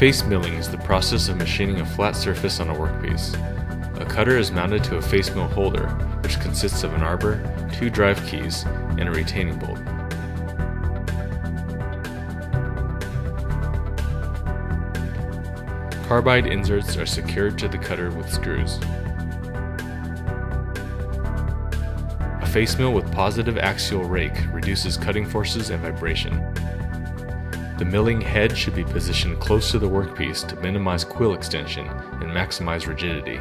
Face milling is the process of machining a flat surface on a workpiece. A cutter is mounted to a face mill holder, which consists of an arbor, 2 drive keys, and a retaining bolt. Carbide inserts are secured to the cutter with screws. A face mill with positive axial rake reduces cutting forces and vibration. The milling head should be positioned close to the workpiece to minimize quill extension and maximize rigidity.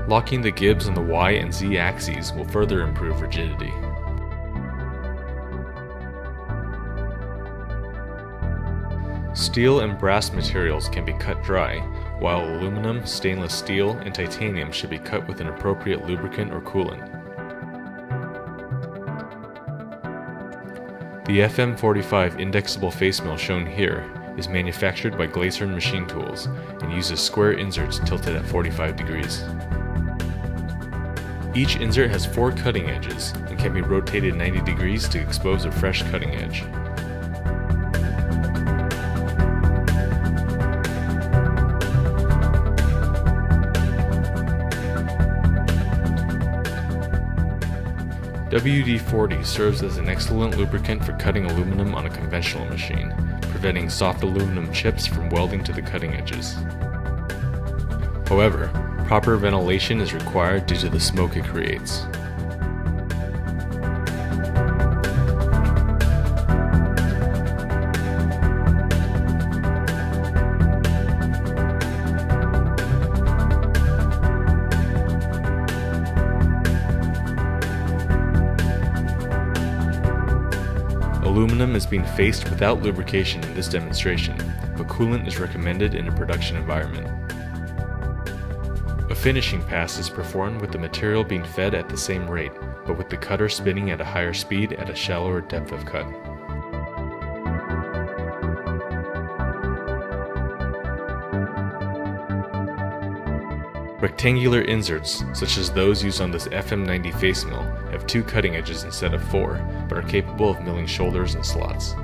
Locking the gibs on the Y and Z axes will further improve rigidity. Steel and brass materials can be cut dry, while aluminum, stainless steel, and titanium should be cut with an appropriate lubricant or coolant. The FM45 indexable face mill shown here is manufactured by Glasern Machine Tools and uses square inserts tilted at 45 degrees. Each insert has 4 cutting edges and can be rotated 90 degrees to expose a fresh cutting edge. WD-40 serves as an excellent lubricant for cutting aluminum on a conventional machine, preventing soft aluminum chips from welding to the cutting edges. However, proper ventilation is required due to the smoke it creates. Aluminum is being faced without lubrication in this demonstration, but coolant is recommended in a production environment. A finishing pass is performed with the material being fed at the same rate, but with the cutter spinning at a higher speed at a shallower depth of cut. Rectangular inserts, such as those used on this FM90 face mill, have 2 cutting edges instead of 4, but are capable of milling shoulders and slots.